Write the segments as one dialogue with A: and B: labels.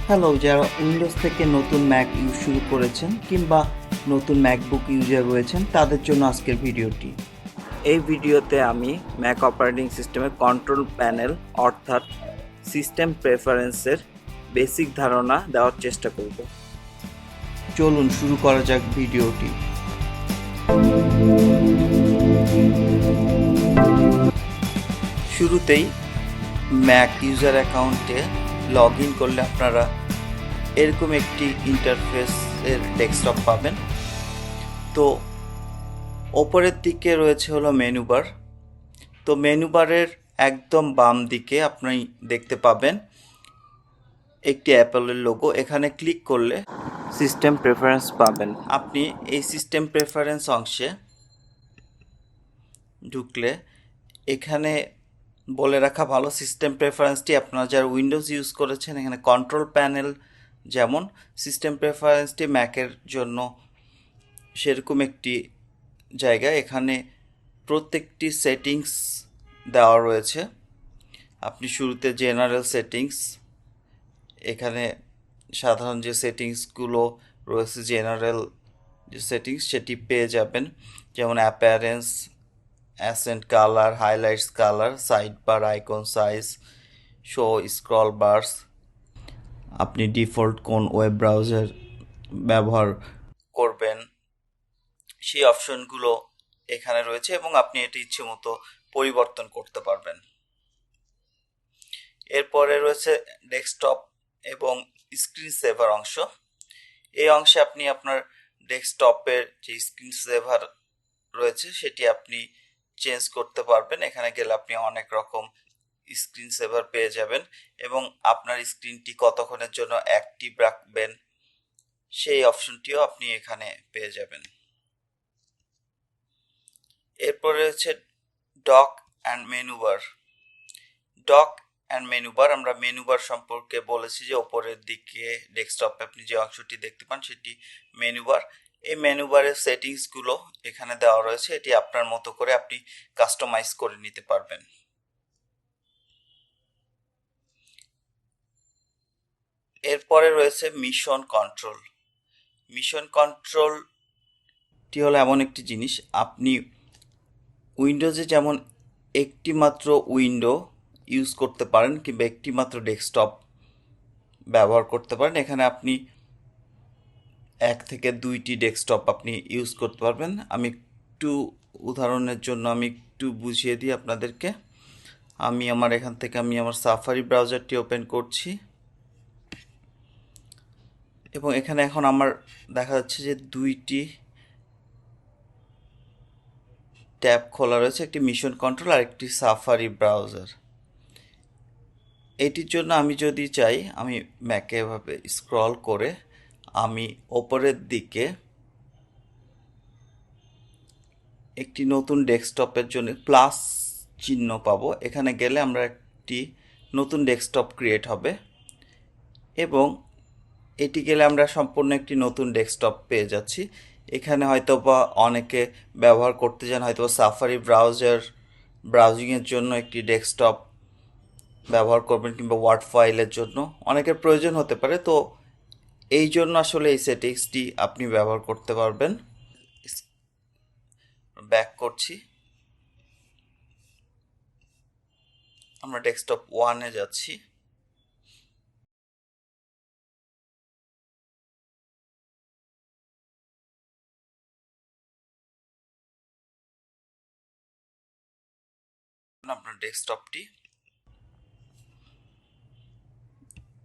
A: Hello, যারা Windows থেকে নতুন ম্যাক ইউজ শুরু করেছেন কিংবা নতুন ম্যাকবুক ইউজার রয়েছেন তাদের জন্য আজকের ভিডিওটি। এই ভিডিওতে আমি ম্যাক অপারেটিং সিস্টেমের কন্ট্রোল প্যানেল অর্থাৎ সিস্টেম প্রেফারেন্সের বেসিক ধারণা দেওয়ার চেষ্টা করব। চলুন শুরু করা যাক ভিডিওটি। শুরুতেই ম্যাক ইউজার অ্যাকাউন্টে লগ ইন করলে আপনারা এরকম একটি ইন্টারফেসের ডেস্কটপ পাবেন। তো ওপরের দিকে রয়েছে হলো মেনু বার। তো মেনু বারের একদম বাম দিকে আপনি দেখতে পাবেন একটি অ্যাপলের লোগো। এখানে ক্লিক করলে সিস্টেম প্রেফারেন্স পাবেন। আপনি এই সিস্টেম প্রেফারেন্স অংশে ঢুকলে এখানে বলে রাখা ভালো, সিস্টেম প্রেফারেন্সটি আপনারা যারা উইন্ডোজ ইউজ করেছেন এখানে কন্ট্রোল প্যানেল যেমন, সিস্টেম প্রেফারেন্সটি ম্যাকের জন্য সেরকম একটি জায়গা। এখানে প্রত্যেকটি সেটিংস দেওয়া রয়েছে। আপনি শুরুতে জেনারেল সেটিংস, এখানে সাধারণ যে সেটিংসগুলো রয়েছে জেনারেল যে সেটিংস সেটি পেয়ে যাবেন, যেমন appearance, accent colour, highlights colour, side bar, icon size, show scroll bars, আপনি ডিফল্ট কোন ওয়েব ব্রাউজার ব্যবহার করবেন সেই অপশনগুলো এখানে রয়েছে এবং আপনি এটি ইচ্ছে মতো পরিবর্তন করতে পারবেন। এরপরে রয়েছে ডেস্কটপ এবং স্ক্রিন সেভার অংশ। এই অংশে আপনি আপনার ডেস্কটপের যে স্ক্রিন সেভার রয়েছে সেটি আপনি চেঞ্জ করতে পারবেন। এখানে গেলে আপনি অনেক রকম স্ক্রিন সেভার পেয়ে যাবেন এবং আপনার স্ক্রিনটি কতক্ষণের জন্য অ্যাক্টিভ রাখবেন সেই অপশনটিও আপনি এখানে পেয়ে যাবেন। এরপরে রয়েছে dock and menu bar. Dock and menu bar, আমরা মেনু বার সম্পর্কে বলেছি যে ওপরের দিকে ডেস্কটপে আপনি যে অংশটি দেখতে পান সেটি মেনু বার। এই মেনু বারের সেটিংসগুলো এখানে দেওয়া রয়েছে, এটি আপনার মতো করে আপনি কাস্টমাইজ করে নিতে পারবেন। এরপরে রয়েছে মিশন কন্ট্রোল। মিশন কন্ট্রোলটি হলো এমন একটি জিনিস, আপনি উইন্ডোজে যেমন একটি মাত্র উইন্ডো ইউজ করতে পারেন কিংবা একটি মাত্র ডেস্কটপ ব্যবহার করতে পারেন, এখানে আপনি এক থেকে দুইটি ডেস্কটপ আপনি ইউজ করতে পারবেন। আমি একটু উদাহরণের জন্য আমি একটু বুঝিয়ে দিই আপনাদেরকে। আমি আমার সাফারি ব্রাউজারটি ওপেন করছি এবং এখানে এখন আমার দেখা যাচ্ছে যে দুইটি ট্যাব খোলা রয়েছে, একটি মিশন কন্ট্রোল আর একটি সাফারি ব্রাউজার। এটির জন্য আমি যদি চাই, আমি ম্যাকে এভাবে স্ক্রল করে আমি ওপরের দিকে একটি নতুন ডেস্কটপের জন্য প্লাস চিহ্ন পাবো। এখানে গেলে আমরা একটি নতুন ডেস্কটপ ক্রিয়েট হবে এবং এটি গেলে আমরা সম্পূর্ণ একটি নতুন ডেস্কটপ পেয়ে যাচ্ছি। এখানে হয়তো বা অনেকে ব্যবহার করতে চান হয়তো সাফারি ব্রাউজিংয়ের জন্য একটি ডেস্কটপ ব্যবহার করবেন কিংবা ওয়ার্ড ফাইলের জন্য অনেকের প্রয়োজন হতে পারে। তো এই জন্য আসলে এই সেটিংসটি আপনি ব্যবহার করতে পারবেন। ব্যাক করছি, আমরা ডেস্কটপ 1-এ যাচ্ছি। আপনার ডেস্কটপটি,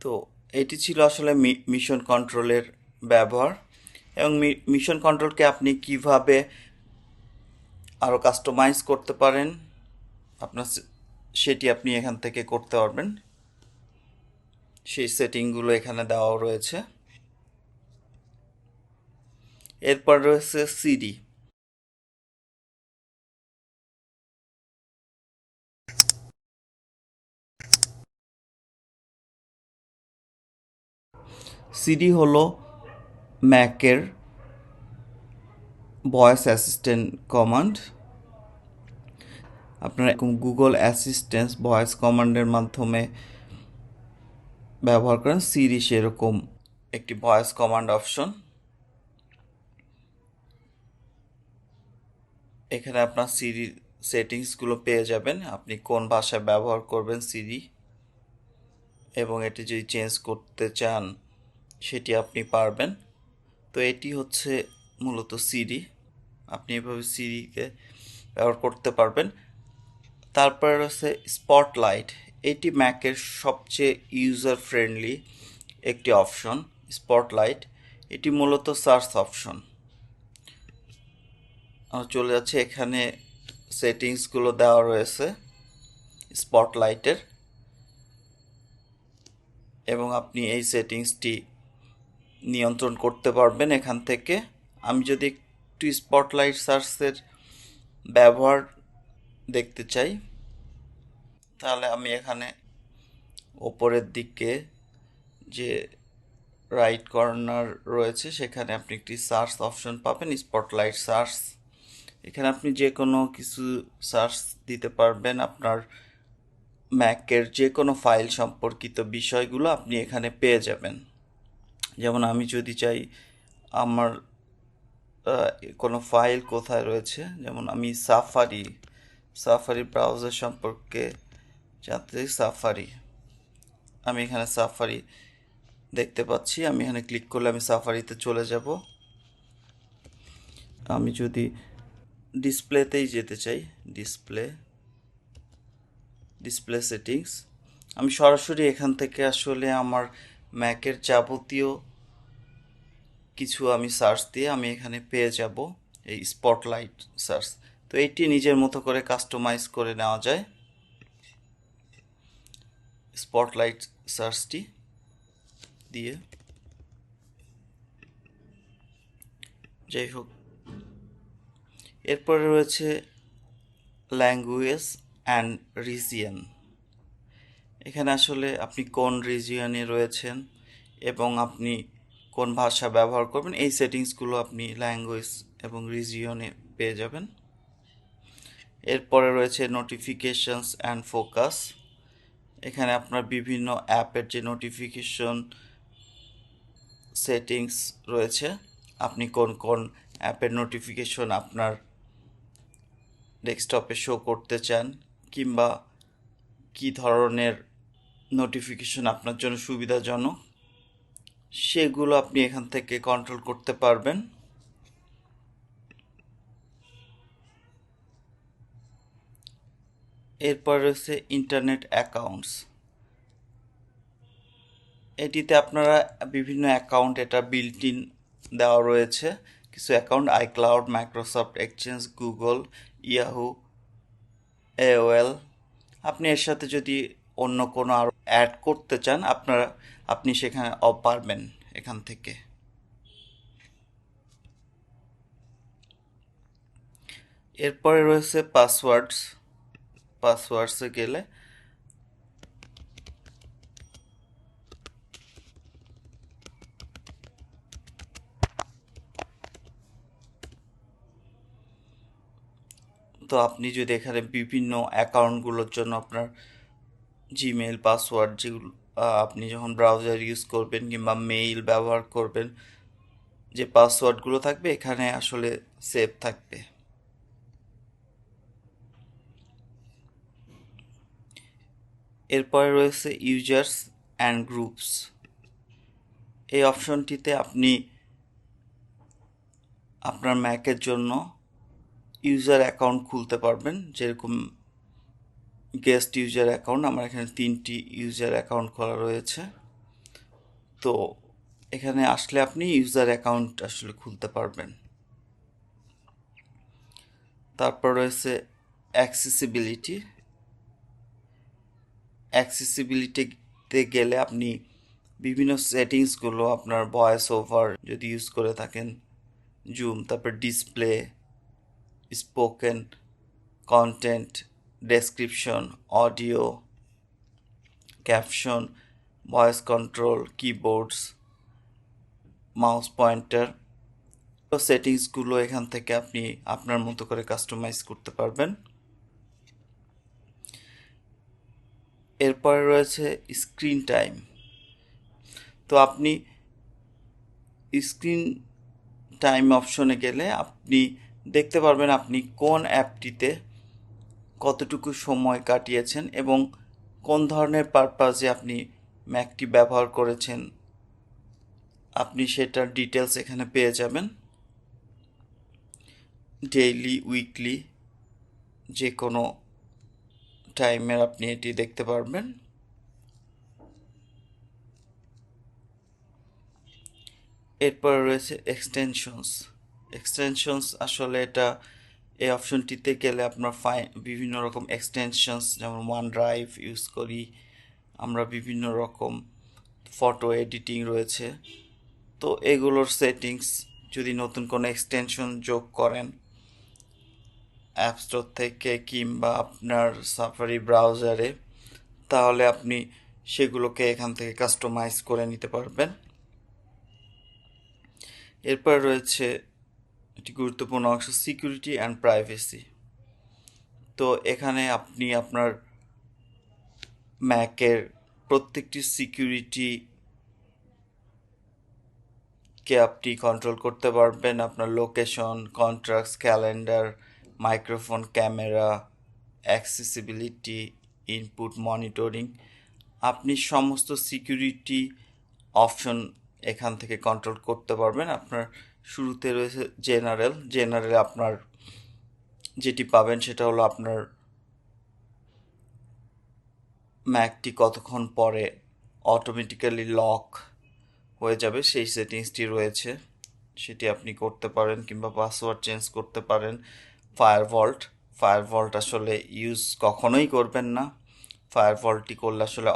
A: তো এটি ছিল আসলে মিশন কন্ট্রোলের ব্যবহার এবং মিশন কন্ট্রোলকে আপনি কিভাবে আরও কাস্টমাইজ করতে পারেন আপনার সেটি আপনি এখান থেকে করতে পারবেন। সেই সেটিংগুলো এখানে দেওয়া রয়েছে। এরপর রয়েছে সিডি। সিডি হলো ম্যাকের ভয়েস অ্যাসিস্ট্যান্ট কমান্ড। আপনারা গুগল অ্যাসিস্ট্যান্ট ভয়েস কমান্ডের মাধ্যমে ব্যবহার করেন, সিরি সেরকম একটি ভয়েস কমান্ড অপশন। এখানে আপনার সিরি সেটিংসগুলো পেয়ে যাবেন, আপনি কোন ভাষায় ব্যবহার করবেন সিরি, এবং এটি যদি চেঞ্জ করতে চান সেটি আপনি পারবেন। তো এটি হচ্ছে মূলত সিরি, আপনি এভাবে সিরিকে ব্যবহার করতে পারবেন। তারপরে রয়েছে স্পটলাইট, এটি ম্যাকের সবচেয়ে ইউজার ফ্রেন্ডলি একটি অপশন। স্পটলাইট এটি মূলত সার্চ অপশন। চলে যাচ্ছে, এখানে সেটিংসগুলো দেওয়া রয়েছে স্পটলাইটের, এবং আপনি এই সেটিংসটি নিয়ন্ত্রণ করতে পারবেন এখান থেকে। আমি যদি একটু স্পটলাইট সার্চের ব্যবহার দেখতে চাই, তাহলে আমি এখানে ওপরের দিকে যে রাইট কর্নার রয়েছে সেখানে আপনি একটি সার্চ অপশন পাবেন, স্পটলাইট সার্চ। এখানে আপনি যে কোনো কিছু সার্চ দিতে পারবেন, আপনার ম্যাকের যে কোনো ফাইল সম্পর্কিত বিষয়গুলো আপনি এখানে পেয়ে যাবেন। যেমন আমি যদি চাই আমার কোনো ফাইল কোথায় রয়েছে, যেমন আমি সাফারি ব্রাউজার সম্পর্কে জানতে চাই, সাফারি, আমি এখানে সাফারি দেখতে পাচ্ছি, আমি এখানে ক্লিক করলে আমি সাফারিতে চলে যাব। আমি যদি ডিসপ্লেতেই যেতে চাই, ডিসপ্লে সেটিংস, আমি সরাসরি এখান থেকে আসলে আমার ম্যাকের যাবতীয় কিছু আমি সার্চ দিয়ে আমি এখানে পেয়ে যাব, এই স্পটলাইট সার্চ। তো এটি নিজের মতো করে কাস্টমাইজ করে নেওয়া যায় স্পটলাইট সার্চটি দিয়ে। যাই হোক, এরপরে রয়েছে ল্যাঙ্গুয়েজ অ্যান্ড রিজিয়ন। এখানে আসলে আপনি কোন রিজিয়নে রয়েছেন এবং আপনি কোন ভাষা ব্যবহার করবেন, এই সেটিংসগুলো আপনি ল্যাঙ্গুয়েজ এবং রিজিয়নে পেয়ে যাবেন। এরপরে রয়েছে নোটিফিকেশনস অ্যান্ড ফোকাস। এখানে আপনার বিভিন্ন অ্যাপের যে নোটিফিকেশন সেটিংস রয়েছে, আপনি কোন কোন অ্যাপের নোটিফিকেশন আপনার ডেস্কটপে শো করতে চান, কিংবা কী ধরনের নোটিফিকেশন আপনার জন্য সুবিধাজনক, সেগুলো আপনি এখান থেকে কন্ট্রোল করতে পারবেন। এরপর রয়েছে ইন্টারনেট অ্যাকাউন্টস। এটিতে আপনারা বিভিন্ন অ্যাকাউন্ট, এটা বিল্ট ইন দেওয়া রয়েছে কিছু account, iCloud, Microsoft exchange, Google, Yahoo, AOL. আপনি এর সাথে যদি অন্য কোনো আরও অ্যাড করতে চান আপনি সেখানে পারবেন এখান থেকে। এরপরে রয়েছে পাসওয়ার্ডসে গেলে তো আপনি যদি এখানে বিভিন্ন অ্যাকাউন্টগুলোর জন্য আপনার জিমেইল পাসওয়ার্ড, যেগুলো আপনি যখন ব্রাউজার ইউজ করবেন কিংবা মেইল ব্যবহার করবেন, যে পাসওয়ার্ডগুলো থাকবে এখানে আসলে সেভ থাকবে। এরপরে রয়েছে ইউজার্স অ্যান্ড গ্রুপস। এই অপশনটিতে আপনি আপনার ম্যাকের জন্য ইউজার অ্যাকাউন্ট খুলতে পারবেন, যেরকম গেস্ট ইউজার অ্যাকাউন্ট, আমার এখানে 3টি ইউজার অ্যাকাউন্ট খোলা রয়েছে। তো এখানে আসলে আপনি ইউজার অ্যাকাউন্ট আসলে খুলতে পারবেন। তারপর রয়েছে অ্যাক্সেসিবিলিটিতে গেলে আপনি বিভিন্ন সেটিংসগুলো, আপনার ভয়েস ওভার যদি ইউজ করে থাকেন, জুম, তারপর display, spoken content, description, audio, caption, voice control, keyboards, mouse pointer, সেটিংসগুলো এখান থেকে আপনি আপনার মতো করে কাস্টমাইজ করতে পারবেন। এরপরে রয়েছে স্ক্রিন টাইম। তো আপনি স্ক্রিন টাইম অপশনে গেলে আপনি দেখতে পারবেন আপনি কোন অ্যাপটিতে কতটুকু সময় কাটিয়েছেন এবং কোন ধরনের পারপাসে আপনি ম্যাকটি ব্যবহার করেছেন, আপনি সেটার ডিটেলস এখানে পেয়ে যাবেন। ডেইলি, উইকলি, যে কোনো টাইমের আপনি এটি দেখতে পারবেন। এরপর রয়েছে এক্সটেনশনস আসলে এটা এই অপশনটিতে গেলে আপনার বিভিন্ন রকম এক্সটেনশনস, যেমন ওয়ান ড্রাইভ ইউজ করি আমরা, বিভিন্ন রকম ফটো এডিটিং রয়েছে। তো এগুলোর সেটিংস যদি নতুন কোনো এক্সটেনশন যোগ করেন অ্যাপ স্টোর থেকে কিংবা আপনার সাফারি ব্রাউজারে, তাহলে আপনি সেগুলোকে এখান থেকে কাস্টমাইজ করে নিতে পারবেন। এরপর রয়েছে একটি গুরুত্বপূর্ণ অংশ, সিকিউরিটি অ্যান্ড প্রাইভেসি। তো এখানে আপনি আপনার ম্যাকের প্রত্যেকটি সিকিউরিটিকে আপনি কন্ট্রোল করতে পারবেন। আপনার location, contracts, calendar, microphone, camera, accessibility, input monitoring, আপনি সমস্ত সিকিউরিটি অপশন এখান থেকে কন্ট্রোল করতে পারবেন। আপনার শুরুতে রয়েছে জেনারেলে আপনার যেটি পাবেন সেটা হলো আপনার ম্যাকটি কতক্ষণ পরে অটোমেটিক্যালি লক হয়ে যাবে সেই সেটিংসটি রয়েছে, সেটি আপনি করতে পারেন, কিংবা পাসওয়ার্ড চেঞ্জ করতে পারেন। ফায়ারভল্ট আসলে ইউজ কখনোই করবেন না। ফায়ারভল্টটি করলে আসলে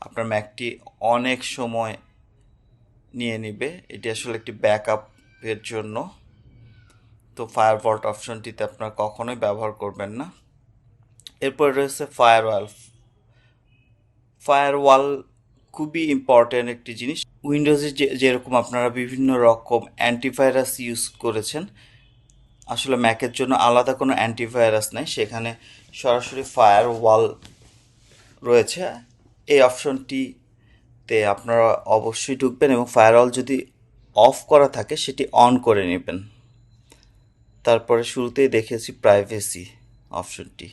A: আপনার ম্যাকটি অনেক সময় নিয়ে নেবে, এটি আসলে একটি ব্যাকআপের জন্য। তো ফায়ারভল্ট অপশনটিতে আপনার কখনোই ব্যবহার করবেন না। এরপর রয়েছে ফায়ারওয়াল খুবই ইম্পর্ট্যান্ট একটি জিনিস। উইন্ডোজে যেরকম আপনারা বিভিন্ন রকম অ্যান্টিভাইরাস ইউজ করেছেন, আসলে ম্যাকের জন্য আলাদা কোনো অ্যান্টিভাইরাস নেই, সেখানে সরাসরি ফায়ারওয়াল রয়েছে। এই অপশনটিতে আপনারা অবশ্যই ঢুকবেন এবং ফায়ারওয়াল যদি অফ করা থাকে সেটি অন করে নেবেন। তারপরে শুরুতেই দেখেছি প্রাইভেসি অপশনটি।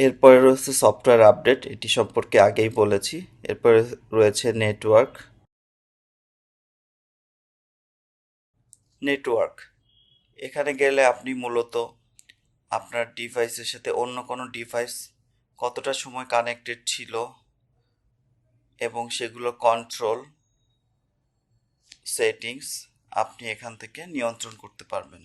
A: এরপরে রয়েছে সফটওয়্যার আপডেট, এটি সম্পর্কে আগেই বলেছি। এরপরে রয়েছে নেটওয়ার্ক। এখানে গেলে আপনি মূলত আপনার ডিভাইসের সাথে অন্য কোনো ডিভাইস কতটা সময় কানেক্টেড ছিল এবং সেগুলো কন্ট্রোল সেটিংস আপনি এখান থেকে নিয়ন্ত্রণ করতে পারবেন।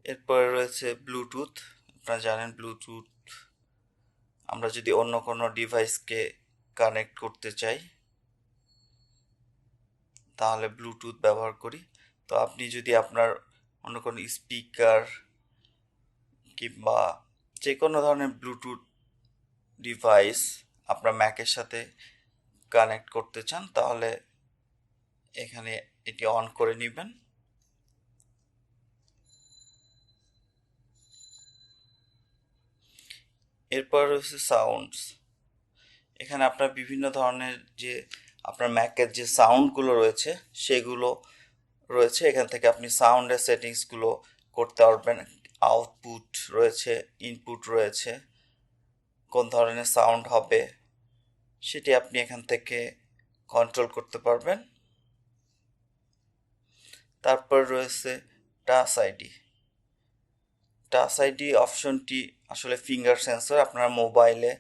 A: এরপরে রয়েছে ব্লুটুথ। আপনারা জানেন ব্লুটুথ আমরা যদি অন্য কোনো ডিভাইসকে কানেক্ট করতে চাই তাহলে ব্লুটুথ ব্যবহার করি। তো আপনি যদি আপনার অন্য কোনো স্পিকার কিংবা যে কোনো ধরনের ব্লুটুথ ডিভাইস আপনার ম্যাকের সাথে কানেক্ট করতে চান তাহলে এখানে এটি অন করে নেবেন। এরপর রয়েছে সাউন্ডস। এখানে আপনার বিভিন্ন ধরনের যে আপনার ম্যাকের যে সাউন্ডগুলো রয়েছে সেগুলো রয়েছে, এখান থেকে আপনি সাউন্ডের সেটিংসগুলো করতে পারবেন। আউটপুট রয়েছে, ইনপুট রয়েছে, কোন ধরনের সাউন্ড হবে সেটি আপনি এখান থেকে কন্ট্রোল করতে পারবেন। তারপর রয়েছে টাচ আইডি অপশনটি আসলে ফিঙ্গার সেন্সর। আপনার মোবাইলে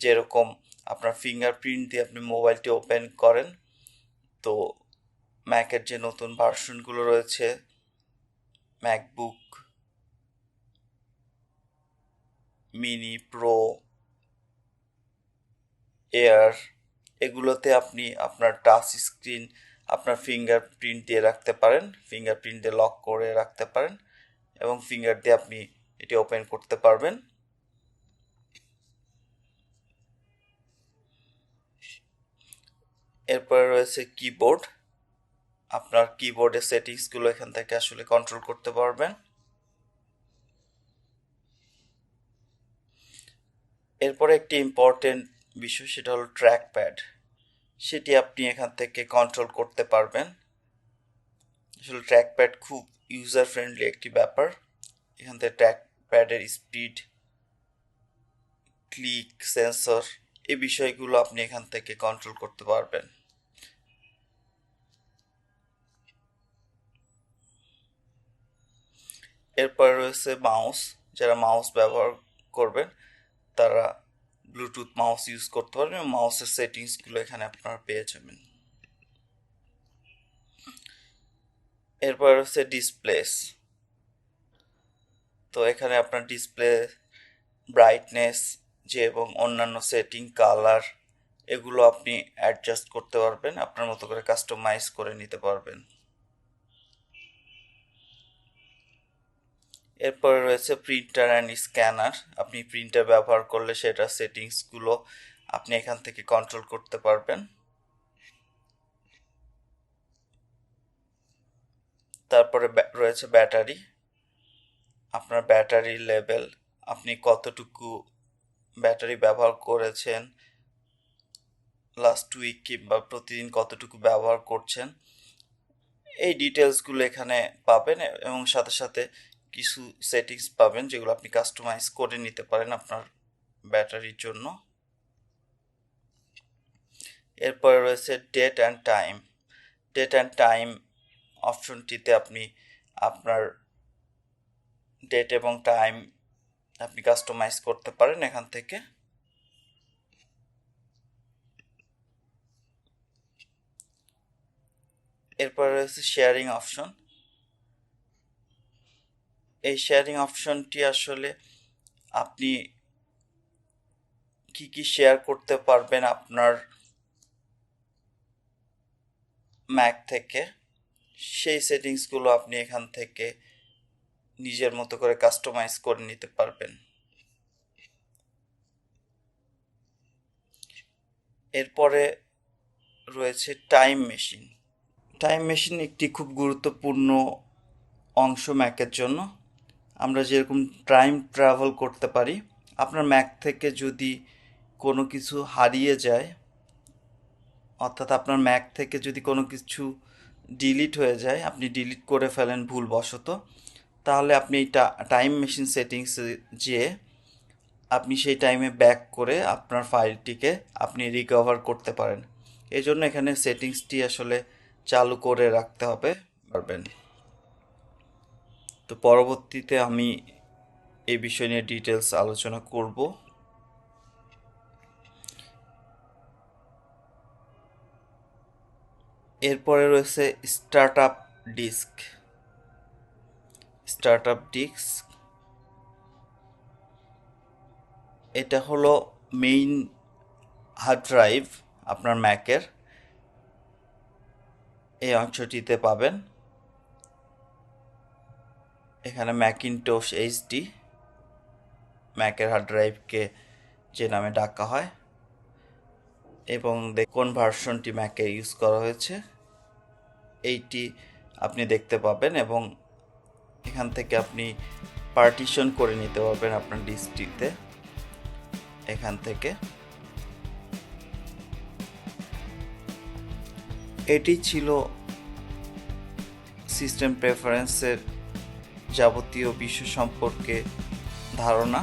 A: যেরকম আপনার ফিঙ্গারপ্রিন্ট দিয়ে আপনি মোবাইলটি ওপেন করেন, তো ম্যাকের যে নতুন ভার্সনগুলো রয়েছে, ম্যাকবুক মিনি, প্রো, এয়ার, এগুলোতে আপনি আপনার টাচ স্ক্রিন আপনার ফিঙ্গারপ্রিন্ট দিয়ে রাখতে পারেন, ফিঙ্গারপ্রিন্ট দিয়ে লক করে রাখতে পারেন এবং ফিঙ্গার দিয়ে আপনি এটি ওপেন করতে পারবেন। এরপরে রয়েছে কিবোর্ড। আপনার কিবোর্ডের সেটিংসগুলো এখান থেকে আসলে কন্ট্রোল করতে পারবেন। এরপরে একটি ইম্পর্টেন্ট বিষয়, সেটা হলো ট্র্যাক প্যাড। সেটি আপনি এখান থেকে কন্ট্রোল করতে পারবেন। আসলে ট্র্যাক প্যাড খুব ইউজার ফ্রেন্ডলি একটি ব্যাপার। এখান থেকে ট্র্যাক প্যাডের স্পিড, ক্লিক, সেন্সর, এই বিষয়গুলো আপনি এখান থেকে কন্ট্রোল করতে পারবেন। এরপর রয়েছে মাউস। যারা মাউস ব্যবহার করবেন তারা ব্লুটুথ মাউস ইউজ করতে পারবেন। মাউসের সেটিংসগুলো এখানে আপনারা পেয়ে যাবেন। এরপর হচ্ছে ডিসপ্লেস। তো এখানে আপনার ডিসপ্লে ব্রাইটনেস যে এবং অন্যান্য সেটিং, কালার, এগুলো আপনি অ্যাডজাস্ট করতে পারবেন, আপনার মতো করে কাস্টমাইজ করে নিতে পারবেন। এরপরে রয়েছে প্রিন্টার অ্যান্ড স্ক্যানার। আপনি প্রিন্টার ব্যবহার করলে সেটা সেটিংসগুলো আপনি এখান থেকে কন্ট্রোল করতে পারবেন। তারপরে রয়েছে ব্যাটারি। আপনার ব্যাটারি লেভেল, আপনি কতটুকু ব্যাটারি ব্যবহার করেছেন লাস্ট উইক কিংবা প্রতিদিন কতটুকু ব্যবহার করছেন, এই ডিটেলসগুলো এখানে পাবেন এবং সাথে সাথে কিছু সেটিংস পাবেন যেগুলো আপনি কাস্টমাইজ করে নিতে পারেন আপনার ব্যাটারির জন্য। এরপরে রয়েছে date and time. Date and time অপশনটিতে আপনি আপনার ডেট এবং টাইম আপনি কাস্টমাইজ করতে পারেন এখান থেকে। এরপরে রয়েছে শেয়ারিং অপশন। এই শেয়ারিং অপশনটি আসলে আপনি কি কি শেয়ার করতে পারবেন আপনার ম্যাক থেকে, সেই সেটিংসগুলো আপনি এখান থেকে নিজের মতো করে কাস্টমাইজ করে নিতে পারবেন। এরপরে রয়েছে টাইম মেশিন। টাইম মেশিন একটি খুব গুরুত্বপূর্ণ অংশ ম্যাকের জন্য। আমরা যেরকম টাইম ট্রাভেল করতে পারি, আপনার ম্যাক থেকে যদি কোনো কিছু হারিয়ে যায়, অর্থাৎ আপনার ম্যাক থেকে যদি কোনো কিছু ডিলিট হয়ে যায়, আপনি ডিলিট করে ফেলেন ভুলবশত, তাহলে আপনি এই টাইম মেশিন সেটিংসে যেয়ে আপনি সেই টাইমে ব্যাক করে আপনার ফাইলটিকে আপনি রিকভার করতে পারেন। এই জন্য এখানে সেটিংসটি আসলে চালু করে রাখতে হবে পারবেন। তো পরবর্তীতে আমি এই বিষয় নিয়ে ডিটেলস আলোচনা করব। এরপরে রয়েছে স্টার্টআপ ডিস্ক। স্টার্টআপ ডিস্ক এটা হলো মেইন হার্ড ড্রাইভ আপনার ম্যাকের। এই অংশটিতে পাবেন এখানে ম্যাকিনটোশ এইচডি, ম্যাকের হার্ড ড্রাইভকে যে নামে ডাকা হয়, এবং কোন ভার্সনটি ম্যাকে ইউজ করা হয়েছে এইটি আপনি দেখতে পাবেন, এবং এখান থেকে আপনি পার্টিশন করে নিতে পারবেন আপনার ডিস্কটিতে। এখান থেকে এটি ছিল সিস্টেম প্রেফারেন্সের যাবতীয় বিষয় সম্পর্কে ধারণা।